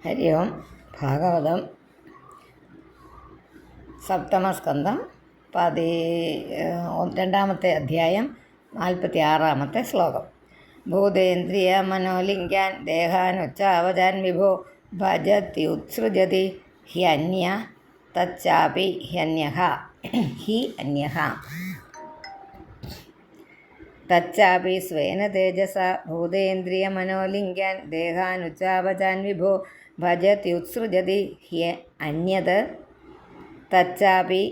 ഹരി ഓം. ഭാഗവതം സപ്തമസ്കന്ധം രണ്ടാമത്തെ അധ്യായം 46 ശ്ലോകം. ഭൂതേന്ദ്രിയ മനോലിംഗാൻ ദേഹാനുച്ചാവജാൻ വിഭോ ഭജത്യുത്സൃജതി ഹ്യന്യ തച്ചാപി ഹ്യന്യഃ തച്ചാപി സ്വേന തേജസ ഭൂതേന്ദ്രിയ മനോലിംഗാൻ ദേഹാനുച്ചാവജാൻ വിഭോ ഭജത്യുത്സൃജതി അന്യത് തച്ചാപി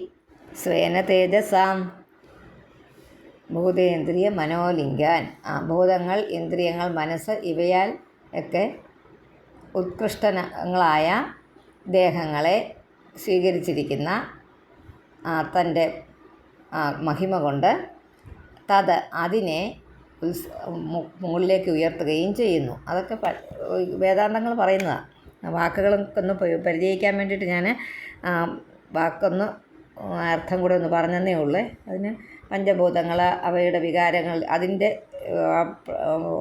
സ്വേന തേജസാം. ഭൂതേന്ദ്രിയ മനോലിംഗാൻ, ഭൂതങ്ങൾ, ഇന്ദ്രിയങ്ങൾ, മനസ്സ് ഇവയാൽ ഒക്കെ ഉത്കൃഷ്ടങ്ങളായ ദേഹങ്ങളെ സ്വീകരിച്ചിരിക്കുന്ന തൻ്റെ മഹിമ കൊണ്ട് അതിനെ മുകളിലേക്ക് ഉയർത്തുകയും ചെയ്യുന്നു. അതൊക്കെ വേദാന്തങ്ങൾ പറയുന്നതാണ്. വാക്കുകളൊക്കെ പരിചയിക്കാൻ വേണ്ടിയിട്ട് ഞാൻ വാക്കൊന്ന് അർത്ഥം കൂടെ ഒന്ന് പറഞ്ഞതേ ഉള്ളൂ. അതിന് പഞ്ചഭൂതങ്ങൾ, അവയുടെ വികാരങ്ങൾ, അതിൻ്റെ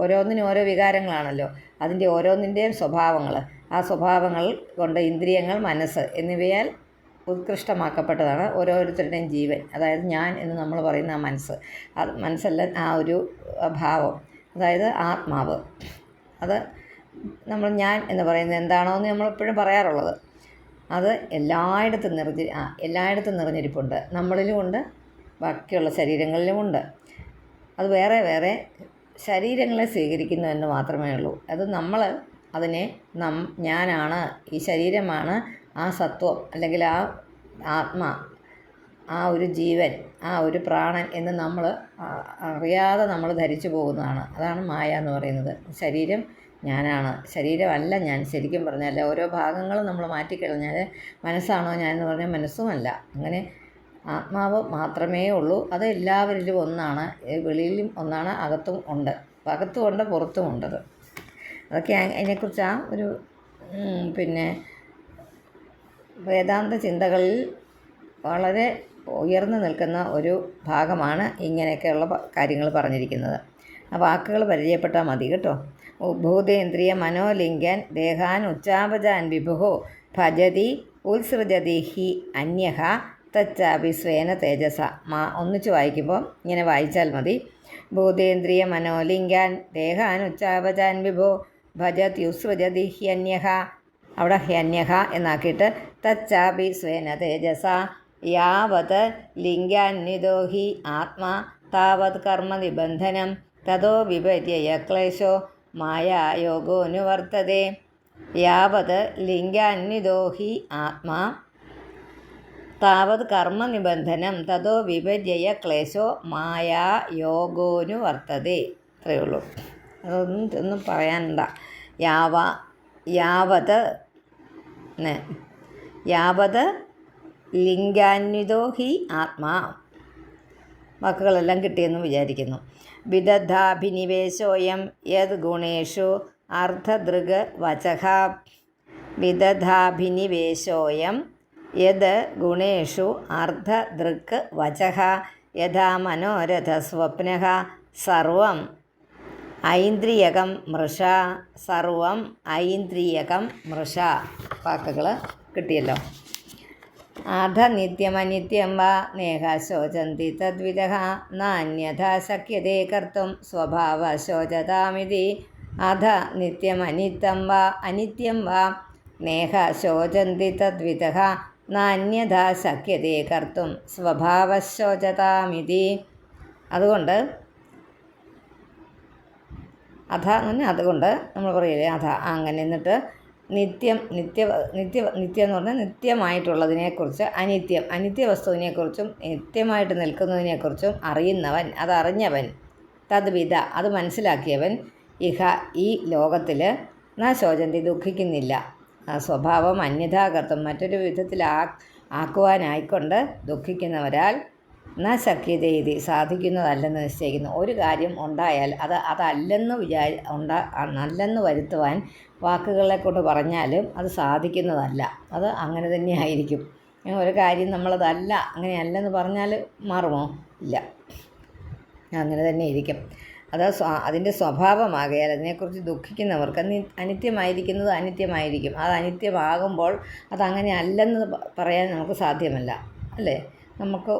ഓരോന്നിനും ഓരോ വികാരങ്ങളാണല്ലോ, അതിൻ്റെ ഓരോന്നിൻ്റെയും സ്വഭാവങ്ങൾ, ആ സ്വഭാവങ്ങൾ കൊണ്ട് ഇന്ദ്രിയങ്ങൾ, മനസ്സ് എന്നിവയാൽ ഉത്കൃഷ്ടമാക്കപ്പെട്ടതാണ് ഓരോരുത്തരുടെയും ജീവൻ. അതായത് ഞാൻ എന്ന് നമ്മൾ പറയുന്ന ആ മനസ്സല്ല, ആ ഒരു ഭാവം, അതായത് ആത്മാവ്. അത് നമ്മൾ ഞാൻ എന്ന് പറയുന്നത് എന്താണോ എന്ന് നമ്മളെപ്പോഴും പറയാറുള്ളത്. അത് എല്ലായിടത്തും നിറഞ്ഞിരിപ്പുണ്ട്. നമ്മളിലുമുണ്ട്, ബാക്കിയുള്ള ശരീരങ്ങളിലുമുണ്ട്. അത് വേറെ വേറെ ശരീരങ്ങളെ സ്വീകരിക്കുന്നു എന്ന് മാത്രമേ ഉള്ളൂ. അത് നമ്മൾ അതിനെ ഞാനാണ്, ഈ ശരീരമാണ് ആ സത്വം, അല്ലെങ്കിൽ ആ ആത്മാ, ആ ഒരു ജീവൻ, ആ ഒരു പ്രാണൻ എന്ന് നമ്മൾ അറിയാതെ നമ്മൾ ധരിച്ചു പോകുന്നതാണ്. അതാണ് മായ എന്ന് പറയുന്നത്. ശരീരം ഞാനാണ്, ശരീരമല്ല ഞാൻ. ശരിക്കും പറഞ്ഞാൽ ഓരോ ഭാഗങ്ങളും നമ്മൾ മാറ്റിക്കഴിഞ്ഞാൽ മനസ്സാണോ ഞാൻ എന്ന് പറഞ്ഞാൽ മനസ്സുമല്ല. അങ്ങനെ ആത്മാവ് മാത്രമേ ഉള്ളൂ. അത് എല്ലാവരിലും ഒന്നാണ്, വെളിയിലും ഒന്നാണ്, അകത്തും ഉണ്ട്. അകത്തുമുണ്ട്, പുറത്തുമുണ്ടത്. അതൊക്കെ അതിനെക്കുറിച്ച് ആ ഒരു വേദാന്ത ചിന്തകളിൽ വളരെ ഉയർന്നു നിൽക്കുന്ന ഒരു ഭാഗമാണ് ഇങ്ങനെയൊക്കെയുള്ള കാര്യങ്ങൾ പറഞ്ഞിരിക്കുന്നത്. ആ വാക്കുകൾ പരിചയപ്പെട്ടാൽ മതി കേട്ടോ. ഭൂതേന്ദ്രിയ മനോലിംഗൻ ദേഹാൻ ഉച്ചാപജാൻ വിഭുഹോ ഭജതി ഉത്സൃജതി ഹി അന്യഃ തച്ചാപി സ്വേന തേജസ. ഒന്നിച്ച് വായിക്കുമ്പോൾ ഇങ്ങനെ വായിച്ചാൽ മതി. ഭൂതേന്ദ്രിയ മനോലിംഗാൻ ദേഹാൻ ഉച്ചാപജാൻ വിഭോ ഭജത്യുത്സൃജതി ഹ്യന്യഃ, അവിടെ ഹ്യന്യഃ എന്നാക്കിയിട്ട് തച്ചാപി സ്വേന തേജസ യാവത് ലിംഗാന്വിതോ ഹി ആത്മാ താവത് കർമ്മ നിബന്ധനം തതോ വിപര്യ ക്ലേശോ മായായോഗോനുവർത്തതേ. യാവത് ലിംഗാന്വിതോ ഹി ആത്മാ താവത് കർമ്മ നിബന്ധനം തതോ വിപര്യ ക്ലേശോ മായായോഗോനുവർത്തതേ. അത്രയേ ഉള്ളൂ. അതൊന്നും പറയാനുണ്ട. യാവത് ലിംഗാന്വിതോ ഹി ആത്മാ. വാക്കുകളെല്ലാം കിട്ടിയെന്ന് വിചാരിക്കുന്നു. വിദധാഭിനിവേശോയം യത് ഗുണേഷു അർദ്ധദൃഗ് വചഃ. വിദധാഭിനിവേശോയം യത് ഗുണേഷു അർദ്ധദൃഗ് വചഃ യഥാ മനോരഥ സ്വപ്നഃ സർവം ഐന്ദ്രിയകം മൃഷ. സർവം ഐന്ദ്രിയകം മൃഷ. വാക്കുകൾ കിട്ടിയല്ലോ. അധ നിത്യമനിത്യം വാ നേഹ ശോചന്തി തദ്വിദഃ നാന്യഥാ ശക്യതേ കർത്തും സ്വഭാവ ശോചതാമിതി. അധ നിത്യമനിത്യം വാ നേഹ ശോചന്തി തദ്വിദഃ നാന്യഥാ ശക്യതേ കർത്തും സ്വഭാവ ശോചതാമിതി. അതുകൊണ്ട് അതുകൊണ്ട് നമ്മൾ പറയില്ലേ അധ, അങ്ങനെ. എന്നിട്ട് നിത്യം എന്ന് പറഞ്ഞാൽ നിത്യമായിട്ടുള്ളതിനെക്കുറിച്ച്, അനിത്യവസ്തുവിനെക്കുറിച്ചും നിത്യമായിട്ട് നിൽക്കുന്നതിനെക്കുറിച്ചും അറിയുന്നവൻ, അതറിഞ്ഞവൻ, തദ്വിധ അത് മനസ്സിലാക്കിയവൻ, ഈ ലോകത്തിൽ ന ശോചന്തി ദുഃഖിക്കുന്നില്ല. സ്വഭാവം അന്യഥാകർത്തും മറ്റൊരു വിധത്തിൽ ആക്കുവാനായിക്കൊണ്ട് ദുഃഖിക്കുന്നവരാൽ ന ശക്യതേതി സാധിക്കുന്നതല്ലെന്ന് നിശ്ചയിക്കുന്നു. ഒരു കാര്യം ഉണ്ടായാൽ അതല്ലെന്ന് വരുത്തുവാൻ വാക്കുകളെ കൊണ്ട് പറഞ്ഞാലും അത് സാധിക്കുന്നതല്ല. അത് അങ്ങനെ തന്നെ ആയിരിക്കും. ഒരു കാര്യം നമ്മളതല്ല, അങ്ങനെയല്ലെന്ന് പറഞ്ഞാൽ മാറുമോ? ഇല്ല, അങ്ങനെ തന്നെ ഇരിക്കും. അതിൻ്റെ സ്വഭാവമാകയാൽ അതിനെക്കുറിച്ച് ദുഃഖിക്കുന്നവർക്ക് അനിത്യമായിരിക്കുന്നത് അനിത്യമായിരിക്കും. അത് അനിത്യമാകുമ്പോൾ അതങ്ങനെ അല്ലെന്ന് പറയാൻ നമുക്ക് സാധ്യമല്ല, അല്ലേ? നമുക്ക്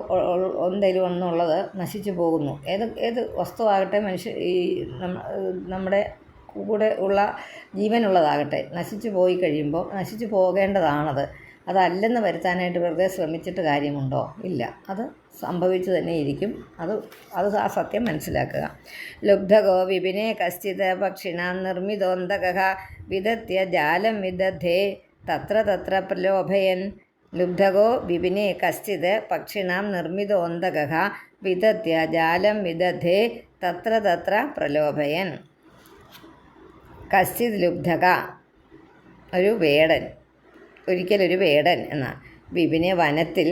എന്തെങ്കിലും ഒന്നുള്ളത് നശിച്ചു പോകുന്നു. ഏത് വസ്തുവാകട്ടെ, നമ്മുടെ കൂടെ ഉള്ള ജീവനുള്ളതാകട്ടെ, നശിച്ചു പോയി കഴിയുമ്പോൾ നശിച്ചു പോകേണ്ടതാണത്. അതല്ലെന്ന് വരുത്താനായിട്ട് വെറുതെ ശ്രമിച്ചിട്ട് കാര്യമുണ്ടോ? ഇല്ല, അത് സംഭവിച്ചു തന്നെ ഇരിക്കും. അത് ആ സത്യം മനസ്സിലാക്കുക. ലുബ്ധകോ വിപിനെ കശ്ചിത് പക്ഷിണാം നിർമ്മിതോന്തകഃ വിദഗ്ധ്യ ജാലം വിദഗ്ധേ തത്ര തത്ര പ്രലോഭയൻ. ലുബ്ധകോ വിപിനെ കശ്ചിത് പക്ഷിണാം നിർമ്മിതോന്തകഃ വിദഗ്ധ്യ ജാലം വിദഗ്ധേ തത്ര തത്ര പ്രലോഭയൻ. കശ്ചിത് ലുബ്ധക, ഒരു വേടൻ, ഒരിക്കലൊരു വേടൻ എന്ന വിപിനെ വനത്തിൽ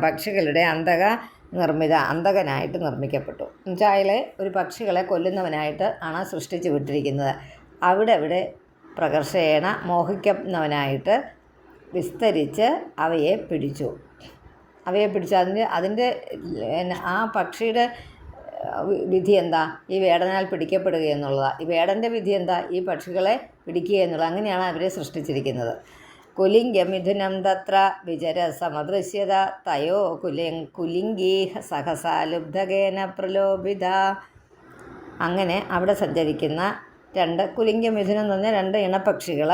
പക്ഷികളുടെ അന്തകനായിട്ട് നിർമ്മിക്കപ്പെട്ടു. എന്നുവെച്ചാൽ ഒരു പക്ഷികളെ കൊല്ലുന്നവനായിട്ട് ആണ് സൃഷ്ടിച്ച് വിട്ടിരിക്കുന്നത്. അവിടെ പ്രകർഷേണ മോഹിക്കുന്നവനായിട്ട് വിസ്തരിച്ച് അവയെ പിടിച്ചു. അതിൻ്റെ ആ പക്ഷിയുടെ വിധി എന്താ? ഈ വേടനാൽ പിടിക്കപ്പെടുക എന്നുള്ളതാണ്. ഈ വേടൻ്റെ വിധി എന്താ? ഈ പക്ഷികളെ പിടിക്കുക എന്നുള്ളത്. അങ്ങനെയാണ് അവരെ സൃഷ്ടിച്ചിരിക്കുന്നത്. കുലിംഗമിഥുനം തത്ര വിചര സമദൃശ്യത തയോ കുലിംഗീ സഹസാ ലുബ്ധകേന പ്രലോഭിത. അങ്ങനെ അവിടെ സഞ്ചരിക്കുന്ന കുലിംഗമിഥുനം എന്ന് പറഞ്ഞാൽ 2 ഇണപ്പക്ഷികൾ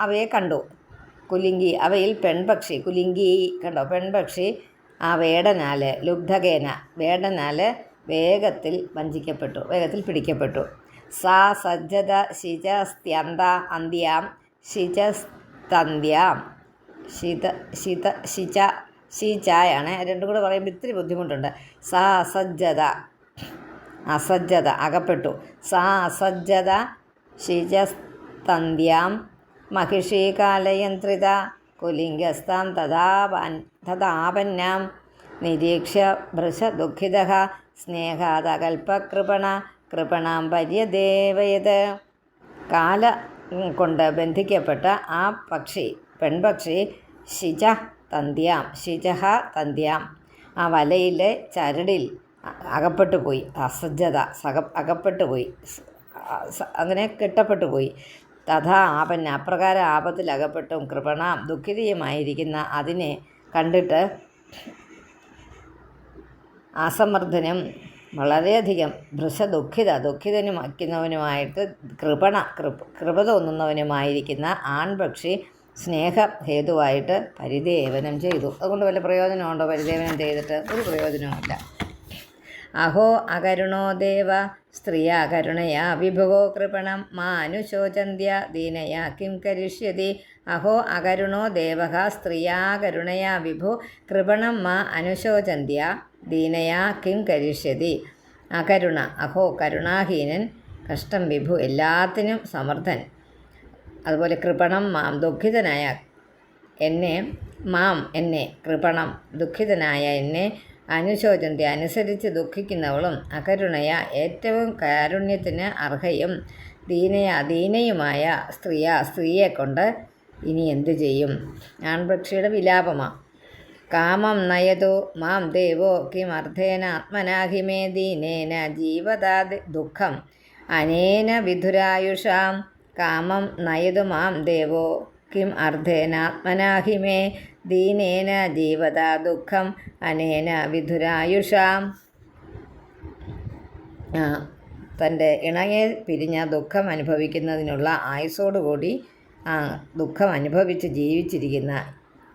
അവയെ കണ്ടു. കുലിംഗി, അവയിൽ പെൺപക്ഷി, കുലിംഗി കണ്ടോ, പെൺപക്ഷി ആ വേടനാൽ വേഗത്തിൽ പിടിക്കപ്പെട്ടു. സാ സജ്ജത ശിചസ്ത്യന്ത അന്ത്യാം ശിചസ്തന്ത്യാം ശീചായാണ്. രണ്ടും കൂടെ പറയുമ്പോൾ ഇത്തിരി ബുദ്ധിമുട്ടുണ്ട്. സാ അസജ്ജത അകപ്പെട്ടു. സാ അസജ്ജത ശിചസ്തന്ത്യാം മഹിഷീകാലയന്ത്രിത കുലിംഗസ്താം തഥാപന്യാം നിരീക്ഷ്യ ഭൃശദുഃഖിതഃ സ്നേഹാദകൽപകൃപണാം പര്യദേവയത്. കാല കൊണ്ട് ബന്ധിക്കപ്പെട്ട ആ പെൺപക്ഷി ശിചഃ തന്ത്യാം ആ വലയിലെ ചരടിൽ അകപ്പെട്ടുപോയി. അകപ്പെട്ടുപോയി, അങ്ങനെ കെട്ടപ്പെട്ടുപോയി. അപ്രകാരം ആപത്തിൽ അകപ്പെട്ടും കൃപണാം ദുഃഖിതയുമായിരിക്കുന്ന അതിനെ കണ്ടിട്ട് അസമർത്ഥനും വളരെയധികം ദുഃഖിതനുമാക്കുന്നവനുമായിട്ട് കൃപ തോന്നുന്നവനുമായിരിക്കുന്ന ആൺപക്ഷി സ്നേഹഹേതുവായിട്ട് പരിദേവനം ചെയ്തു. അതുകൊണ്ട് വല്ല പ്രയോജനമുണ്ടോ? പരിദേവനം ചെയ്തിട്ട് ഒരു പ്രയോജനവുമില്ല. അഹോ അകരുണോ ദേവ സ്ത്രീയാ കരുണയാ വിഭുവോ കൃപണം മാ അനുശോചന്ത്യ ദീനയാ കിം കരിഷ്യതി. അഹോ അകരുണോ ദേവഃ സ്ത്രീയാ കരുണയാ വിഭു കൃപണം മാ അനുശോചന്ത്യ ദീനയാ കിം കരിഷ്യതി. അഹോ കരുണാഹീനൻ, കഷ്ടം വിഭു എല്ലാത്തിനും സമർത്ഥൻ. അതുപോലെ കൃപണം മാം ദുഃഖിതനായ എന്നെ കൃപണം ദുഃഖിതനായ എന്നെ അനുശോചന്തി അനുസരിച്ച് ദുഃഖിക്കുന്നവളും അകരുണയ ഏറ്റവും കാരുണ്യത്തിന് അർഹയും ദീനയുമായ സ്ത്രീയെക്കൊണ്ട് ഇനി എന്തു ചെയ്യും? ആൺപക്ഷിയുടെ വിലാപമാണ്. കാമം നയതു മാം ദേവോ കിമർത്ഥേന ആത്മനാഹിമേ ദീനേന ജീവതാ ദുഃഖം അനേന വിധുരായുഷാം. കാമം നയതു മാം ദേവോ കിം അർത്ഥേനാത്മനാഹിമേ ദീനേന ജീവതാ ദുഃഖം അനേന വിധുരായുഷാം. തൻ്റെ ഇണയെ പിരിഞ്ഞ ദുഃഖം അനുഭവിക്കുന്നതിനുള്ള ആയുസ്സോടുകൂടി ദുഃഖം അനുഭവിച്ച് ജീവിച്ചിരിക്കുന്ന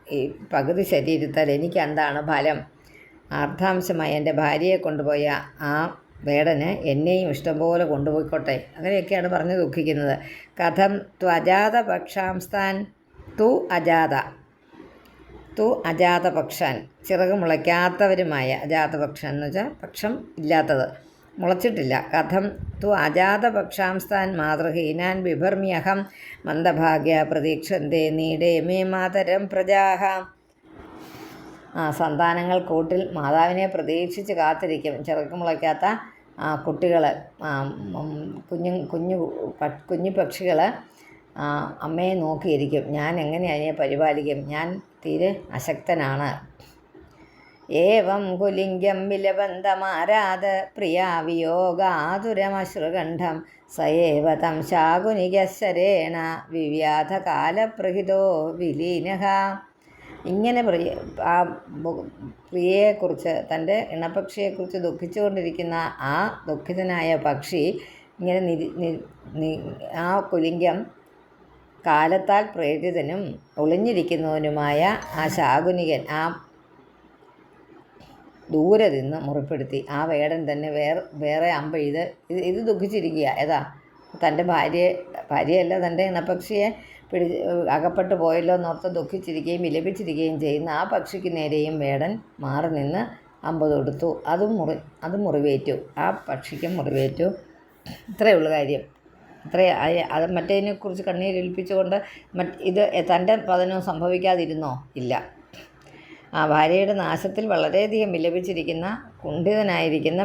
ഈ പകുതി ശരീരത്താൽ എനിക്ക് എന്താണ് ഫലം? അർദ്ധാംശമായി എൻ്റെ ഭാര്യയെ കൊണ്ടുപോയ ആ വേടന് എന്നെയും ഇഷ്ടംപോലെ കൊണ്ടുപോയിക്കോട്ടെ. അങ്ങനെയൊക്കെയാണ് പറഞ്ഞ് ദുഃഖിക്കുന്നത്. കഥം ത്വജാത പക്ഷാംസ്ഥാൻ തു അജാത പക്ഷാൻ, ചിറക് മുളയ്ക്കാത്തവരുമായ അജാതപക്ഷൻ എന്ന് വെച്ചാൽ പക്ഷം ഇല്ലാത്തത്, മുളച്ചിട്ടില്ല. കഥം തു അജാത പക്ഷാംസ്ഥാൻ മാതൃഹീനാൻ ബിഭർമ്യഹം മന്ദഭാഗ്യ പ്രതീക്ഷന്തേ നീടേ മേ മാതരം പ്രജാഹ. സന്താനങ്ങൾ കൂട്ടിൽ മാതാവിനെ പ്രതീക്ഷിച്ച് കാത്തിരിക്കും. ചിറക് മുളയ്ക്കാത്ത കുട്ടികൾ, കുഞ്ഞു പക്ഷികൾ അമ്മയെ നോക്കിയിരിക്കും. ഞാൻ എങ്ങനെ അതിനെ പരിപാലിക്കും? ഞാൻ തീരെ അശക്തനാണ് ഏവം കുലിംഗം വിലബന്ധമാരാത് പ്രിയാവിയോഗാതുരമശ്രുകണ്ഠം സയേവ തം ശാകുനികശരേണ വിവ്യാധകാലപ്രഹിതോ വിലീനഃ. ഇങ്ങനെ ആ പ്രിയയെക്കുറിച്ച്, തൻ്റെ ഇണപക്ഷിയെക്കുറിച്ച് ദുഃഖിച്ചുകൊണ്ടിരിക്കുന്ന ആ ദുഃഖിതനായ പക്ഷി ഇങ്ങനെ ആ കുലിംഗം കാലത്താൽ പ്രേരിതനും ഒളിഞ്ഞിരിക്കുന്നവനുമായ ആ ശാകുനികൻ ആ ദൂരെ നിന്ന് മുറിപ്പെടുത്തി. ആ വേടൻ തന്നെ വേറെ അമ്പെയ്ത് ഇത് ദുഃഖിച്ചിരിക്കുക. ഏതാ? തൻ്റെ ഭാര്യയല്ല, തൻ്റെ ഇണപക്ഷിയെ അകപ്പെട്ടു പോയല്ലോ എന്നോർത്ത് ദുഃഖിച്ചിരിക്കുകയും വിലപിച്ചിരിക്കുകയും ചെയ്യുന്ന ആ പക്ഷിക്ക് നേരെയും വേടൻ മാറി നിന്ന് അമ്പ് തൊടുത്തു. അതും മുറിവേറ്റു. ആ പക്ഷിക്കും മുറിവേറ്റു. ഇത്രയേ ഉള്ളൂ കാര്യം. അത് മറ്റേതിനെക്കുറിച്ച് കണ്ണീരൊലിപ്പിച്ചുകൊണ്ട് ഇത് തൻ്റെ പതനവും സംഭവിക്കാതിരുന്നോ? ഇല്ല. ആ ഭാര്യയുടെ നാശത്തിൽ വളരെയധികം വിലപിച്ചിരിക്കുന്ന, കുണ്ഠിതനായിരിക്കുന്ന,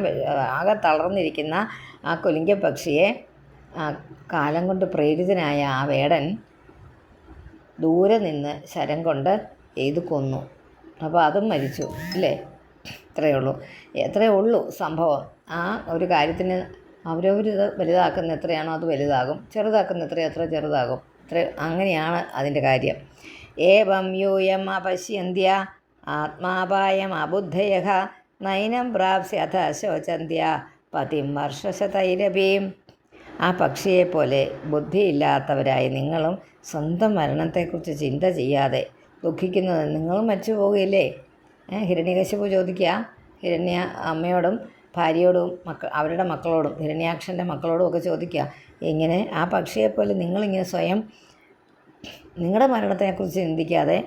ആകെ തളർന്നിരിക്കുന്ന ആ കുലിംഗ പക്ഷിയെ കാലം കൊണ്ട് പ്രേരിതനായ ആ വേടൻ ദൂരെ നിന്ന് ശരം കൊണ്ട് എയ്ത് കൊന്നു. അപ്പോൾ അതും മരിച്ചു. അല്ലേ? എത്രയേ ഉള്ളൂ സംഭവം. ആ ഒരു കാര്യത്തിന് അവരവരിത് വലുതാക്കുന്ന എത്രയാണോ അത് വലുതാകും, ചെറുതാക്കുന്ന എത്ര ചെറുതാകും. അങ്ങനെയാണ് അതിൻ്റെ കാര്യം. ഏവം യൂയം അപശ്യന്ത്യ ആത്മാപായം അബുദ്ധയഃ നൈനം പ്രാപ്സ്യഥ ശോചന്ത്യ പതിം വർഷശതൈരപീം. ആ പക്ഷിയെപ്പോലെ ബുദ്ധിയില്ലാത്തവരായി നിങ്ങളും സ്വന്തം മരണത്തെക്കുറിച്ച് ചിന്ത ചെയ്യാതെ ദുഃഖിക്കുന്നത് നിങ്ങളും മരിച്ചു പോവുകയില്ലേ? ഹിരണ്യകശിപു ചോദിക്കുക ഹിരണ്യ അമ്മയോടും ഭാര്യയോടും അവരുടെ മക്കളോടും, ഹിരണ്യാക്ഷൻ്റെ മക്കളോടും ഒക്കെ ചോദിക്കുക, ഇങ്ങനെ ആ പക്ഷിയെപ്പോലെ നിങ്ങളിങ്ങനെ സ്വയം നിങ്ങളുടെ മരണത്തെക്കുറിച്ച് ചിന്തിക്കാതെ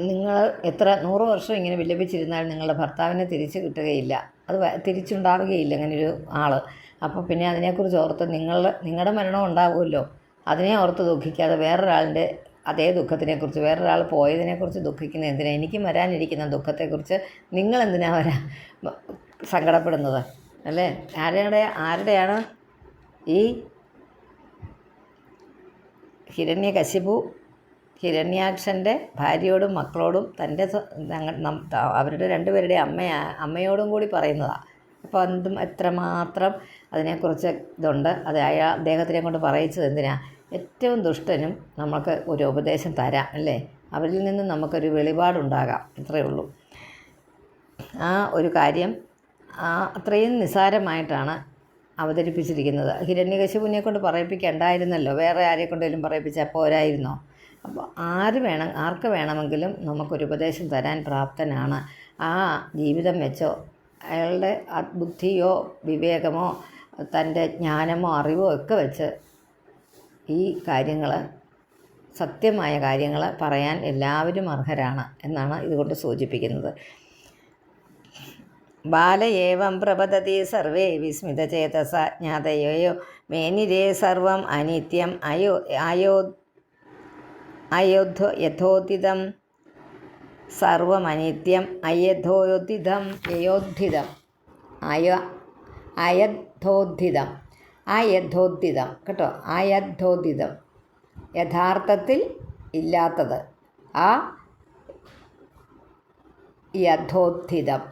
നിങ്ങൾ എത്ര 100 വർഷം ഇങ്ങനെ വിലപിച്ചിരുന്നാൽ നിങ്ങളുടെ ഭർത്താവിനെ തിരിച്ച് കിട്ടുകയില്ല, അത് തിരിച്ചുണ്ടാവുകയില്ല അങ്ങനൊരു ആൾ. അപ്പോൾ പിന്നെ അതിനെക്കുറിച്ച് ഓർത്ത് നിങ്ങളുടെ മരണം ഉണ്ടാവുമല്ലോ, അതിനെ ഓർത്ത് ദുഃഖിക്കാതെ വേറൊരാളിൻ്റെ അതേ ദുഃഖത്തിനെക്കുറിച്ച്, വേറൊരാൾ പോയതിനെക്കുറിച്ച് ദുഃഖിക്കുന്ന എന്തിനാ? എനിക്കും വരാനിരിക്കുന്ന ദുഃഖത്തെക്കുറിച്ച് നിങ്ങളെന്തിനാ സങ്കടപ്പെടുന്നത്? അല്ലേ? ആരുടെയാണ് ഈ ഹിരണ്യകശിപു ഹിരണ്യാക്ഷൻ്റെ ഭാര്യയോടും മക്കളോടും തൻ്റെ അവരുടെ രണ്ടുപേരുടെ അമ്മയോടും കൂടി പറയുന്നതാണ്. അപ്പോൾ എന്തും എത്രമാത്രം അതിനെക്കുറിച്ച് ഇതുണ്ട്. അത് അദ്ദേഹത്തിനെ കൊണ്ട് പറയിച്ചത് എന്തിനാ? ഏറ്റവും ദുഷ്ടനും നമുക്ക് ഒരു ഉപദേശം തരാം, അല്ലേ? അവരിൽ നിന്ന് നമുക്കൊരു വെളിപാടുണ്ടാകാം. ഇത്രയേ ഉള്ളൂ. ആ ഒരു കാര്യം അത്രയും നിസ്സാരമായിട്ടാണ് അവതരിപ്പിച്ചിരിക്കുന്നത്. ഹിരണ്യകശിപുവിനെ കൊണ്ട് പറയിപ്പിക്കണ്ടായിരുന്നല്ലോ, വേറെ ആരെക്കൊണ്ടെങ്കിലും പറയിപ്പിച്ചാൽ പോരായിരുന്നോ? അപ്പോൾ ആർക്ക് വേണമെങ്കിലും നമുക്കൊരു ഉപദേശം തരാൻ പ്രാപ്തനാണ്. ആ ജീവിതം വെച്ചോ അയാളുടെ ബുദ്ധിയോ വിവേകമോ തൻ്റെ ജ്ഞാനമോ അറിവോ ഒക്കെ വെച്ച് ഈ കാര്യങ്ങൾ, സത്യമായ കാര്യങ്ങൾ പറയാൻ എല്ലാവരും അർഹരാണ് എന്നാണ് ഇതുകൊണ്ട് സൂചിപ്പിക്കുന്നത്. ബാലയേവം പ്രപതതി സർവേ വിസ്മിതചേതസ ജ്ഞാതയോ മേനിരേ സർവം അനിത്യം യഥോദിതം സർവമനിത്യം അയഥോദിതം അയഥോദിതം കേട്ടോ, അയഥോദിതം യഥാർത്ഥത്തിൽ ഇല്ലാത്തത്, ആ യഥോദ്ധിതം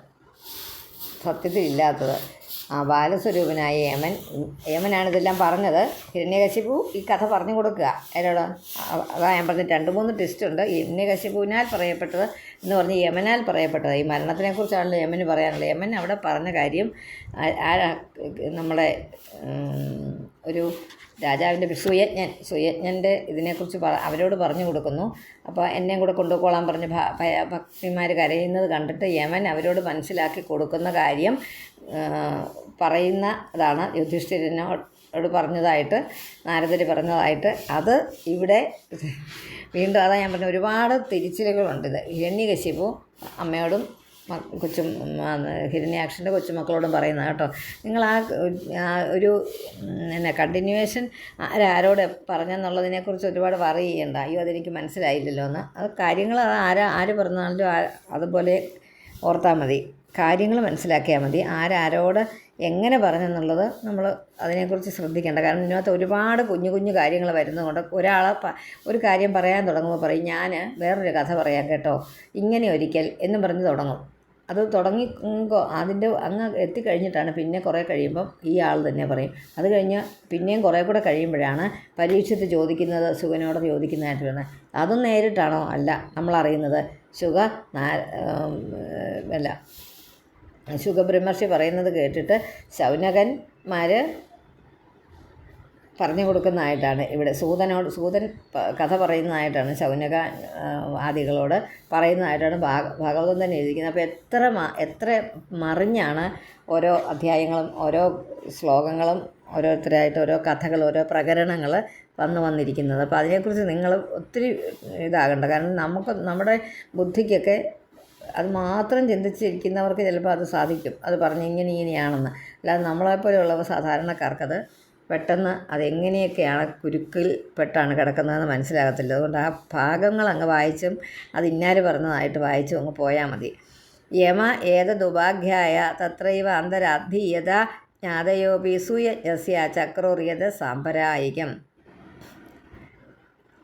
സത്യത്തിൽ ഇല്ലാത്തത്. ആ ബാലസ്വരൂപനായ യമനാണ് ഇതെല്ലാം പറഞ്ഞത്. ഹിരണ്യകശിപു ഈ കഥ പറഞ്ഞു കൊടുക്കുക എന്നോട്. അതാ ഞാൻ പറഞ്ഞത് 2-3 ട്വിസ്റ്റുണ്ട്. ഹിരണ്യകശിപുവിനാൽ പറയപ്പെട്ടത് എന്ന് പറഞ്ഞ് യമനാൽ പറയപ്പെട്ടത്. ഈ മരണത്തിനെക്കുറിച്ചാണല്ലോ യമന് പറയാനുള്ളത്. യമൻ അവിടെ പറഞ്ഞ കാര്യം നമ്മളെ ഒരു രാജാവിൻ്റെ സുയജ്ഞൻ്റെ ഇതിനെക്കുറിച്ച് അവരോട് പറഞ്ഞു കൊടുക്കുന്നു. അപ്പോൾ എന്നെയും കൂടെ കൊണ്ടുപോകാൻ പറഞ്ഞ് ഭക്തിമാർ കരയുന്നത് കണ്ടിട്ട് യമൻ അവരോട് മനസ്സിലാക്കി കൊടുക്കുന്ന കാര്യം പറയുന്നതാണ് യുധിഷ്ഠിരനോട് പറഞ്ഞതായിട്ട് നാരദർ പറഞ്ഞതായിട്ട്. അത് ഇവിടെ വീണ്ടും അതാ ഞാൻ പറഞ്ഞ ഒരുപാട് തിരിച്ചിലുകളുണ്ട്. ഇത് ഹിരണ്യകശിപു അമ്മയോടും ഹിരണ്യാക്ഷൻ്റെ കൊച്ചുമക്കളോടും പറയുന്നത് കേട്ടോ. നിങ്ങൾ ആ ഒരു കണ്ടിന്യൂവേഷൻ ആരോട് പറഞ്ഞെന്നുള്ളതിനെക്കുറിച്ച് ഒരുപാട് വറി ചെയ്യണ്ട. അയ്യോ അതെനിക്ക് മനസ്സിലായില്ലല്ലോ എന്ന്. അത് കാര്യങ്ങൾ ആര് പറഞ്ഞാലും അതുപോലെ ഓർത്താൽ മതി. കാര്യങ്ങൾ മനസ്സിലാക്കിയാൽ മതി. ആരോട് എങ്ങനെ പറഞ്ഞെന്നുള്ളത് നമ്മൾ അതിനെക്കുറിച്ച് ശ്രദ്ധിക്കേണ്ട. കാരണം ഇതിനകത്ത് ഒരുപാട് കുഞ്ഞു കുഞ്ഞു കാര്യങ്ങൾ വരുന്നതുകൊണ്ട് ഒരു കാര്യം പറയാൻ തുടങ്ങുമ്പോൾ പറയും, ഞാൻ വേറൊരു കഥ പറയാം കേട്ടോ, ഇങ്ങനെ ഒരിക്കൽ എന്നും പറഞ്ഞ് തുടങ്ങും. അത് തുടങ്ങിക്കോ അതിൻ്റെ അങ്ങ് എത്തിക്കഴിഞ്ഞിട്ടാണ് പിന്നെ കുറേ കഴിയുമ്പം ഈ ആൾ തന്നെ പറയും. അത് കഴിഞ്ഞ് പിന്നെയും കുറേ കൂടെ കഴിയുമ്പോഴാണ് പരീക്ഷത്ത് ചോദിക്കുന്നത്, ശുഗനോട് ചോദിക്കുന്നതായിട്ട് വരുന്നത്. അതും നേരിട്ടാണോ? അല്ല, നമ്മളറിയുന്നത് ശുഗ അല്ല ശുഗബ്രഹ്മർഷി പറയുന്നത് കേട്ടിട്ട് ശൗനകന്മാർ പറഞ്ഞു കൊടുക്കുന്നതായിട്ടാണ് ഇവിടെ സൂതൻ കഥ പറയുന്നതായിട്ടാണ് ശൗനക ആദികളോട് പറയുന്നതായിട്ടാണ് ഭാഗവതം തന്നെ എഴുതിയിരിക്കുന്നത്. അപ്പോൾ എത്ര മറിഞ്ഞാണ് ഓരോ അധ്യായങ്ങളും ഓരോ ശ്ലോകങ്ങളും ഓരോരുത്തരായിട്ട് ഓരോ കഥകൾ ഓരോ പ്രകരണങ്ങൾ വന്നിരിക്കുന്നത്. അപ്പോൾ അതിനെക്കുറിച്ച് നിങ്ങൾ ഒത്തിരി ഇതാകണ്ട. കാരണം നമ്മുടെ ബുദ്ധിക്കൊക്കെ അത് മാത്രം ചിന്തിച്ചിരിക്കുന്നവർക്ക് ചിലപ്പോൾ അത് സാധിക്കും, അത് പറഞ്ഞ് ഇങ്ങനെയാണെന്ന്. അല്ലാതെ നമ്മളെപ്പോലെയുള്ളവർ സാധാരണക്കാർക്കത് പെട്ടെന്ന് അതെങ്ങനെയൊക്കെയാണ് കുരുക്കിൽ പെട്ടാണ് കിടക്കുന്നതെന്ന് മനസ്സിലാകത്തില്ല. അതുകൊണ്ട് ആ ഭാഗങ്ങൾ അങ്ങ് വായിച്ചും അത് ഇന്നാര് പറഞ്ഞതായിട്ട് വായിച്ചും അങ്ങ് പോയാൽ മതി. യമ ഏതദുപാഖ്യായ തത്രൈവ അന്തരാധീയത ജ്ഞാതയോപി സുയജ്ഞസ്യ ചക്രോറിയത സാമ്പരായികം.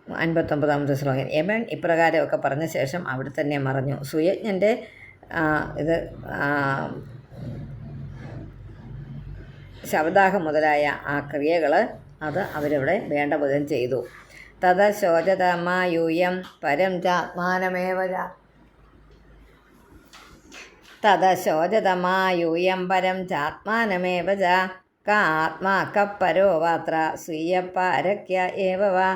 59ാമത്തെ ശ്ലോകം. യമൻ ഇപ്രകാരമൊക്കെ പറഞ്ഞ ശേഷം അവിടെ തന്നെ മറഞ്ഞു. സുയജ്ഞൻ്റെ ഇത് ശവദാഹം മുതലായ ആ ക്രിയകൾ അത് അവരവിടെ വേണ്ട വിധം ചെയ്തു. തഥ ശോചതമായൂയം പരം ചാത്മാനമേവ ച ക ആത്മാ കപ്പരോ വാത്ര സ്വീയപാരക്യ ഏവ വാ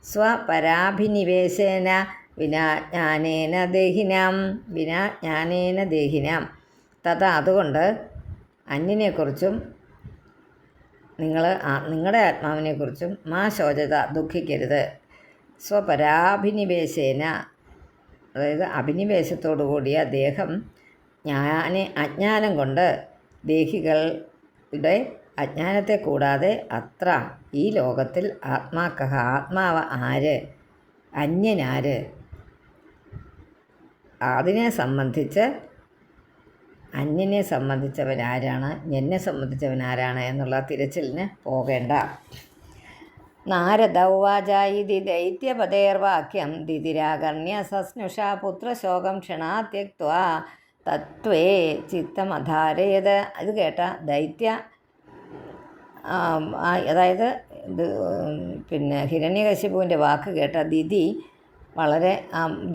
സ്വപരാഭിനിവേശേന വിനാജ്ഞാനേന ദേഹിനാം. തഥ അതുകൊണ്ട് അന്യനെക്കുറിച്ചും നിങ്ങളുടെ ആത്മാവിനെക്കുറിച്ചും മാ ശോചത ദുഃഖിക്കരുത്. സ്വപരാഭിനിവേശേന, അതായത് അഭിനിവേശത്തോടു കൂടിയ ദേഹം അജ്ഞാനം കൊണ്ട് ദേഹികളുടെ അജ്ഞാനത്തെ കൂടാതെ അത്ര ഈ ലോകത്തിൽ ആത്മാക്കഹ ആത്മാവ് ആര്, അന്യനാര്, അതിനെ സംബന്ധിച്ച് അന്യനെ സംബന്ധിച്ചവനാരാണ്, എന്നെ സംബന്ധിച്ചവനാരാണ് എന്നുള്ള തിരച്ചിലിന് പോകേണ്ട. നാരദ ഉവാച ഇതി ദൈത്യപതേർവാക്യം ദിതിരാകർണ്യ സസ്നുഷ പുത്രശോകം ക്ഷണാത്യക്ത്വാ തത്വേ ചിത്തമധാരയത്. ഇത് കേട്ട ദൈത്യ, അതായത് ഹിരണ്യകശിപുവിൻ്റെ വാക്ക് കേട്ട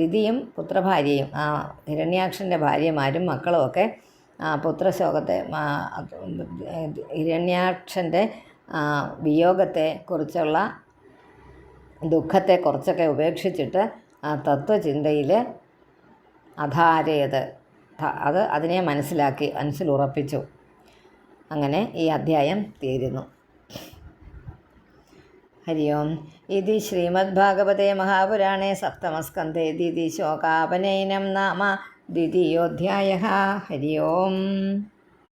ദിതിയും പുത്രഭാര്യയും ഹിരണ്യാക്ഷൻ്റെ ഭാര്യമാരും മക്കളുമൊക്കെ പുത്രശോകത്തെ ഹിരണ്യാക്ഷൻ്റെ വിയോഗത്തെ കുറിച്ചുള്ള ദുഃഖത്തെ കുറച്ചൊക്കെ ഉപേക്ഷിച്ചിട്ട് ആ തത്വചിന്തയിൽ അധാരയത് അതിനെ മനസ്സിലുറപ്പിച്ചു. അങ്ങനെ ഈ അധ്യായം തീരുന്നു. ഹരി ഓം. ഇതി ശ്രീമദ്ഭാഗവതേ മഹാപുരാണേ സപ്തമസ്കന്ധേ ദിതി ശോകാപനയനം നാമ ദ്വിതീയോധ്യായഃ. ഹരി ഓം.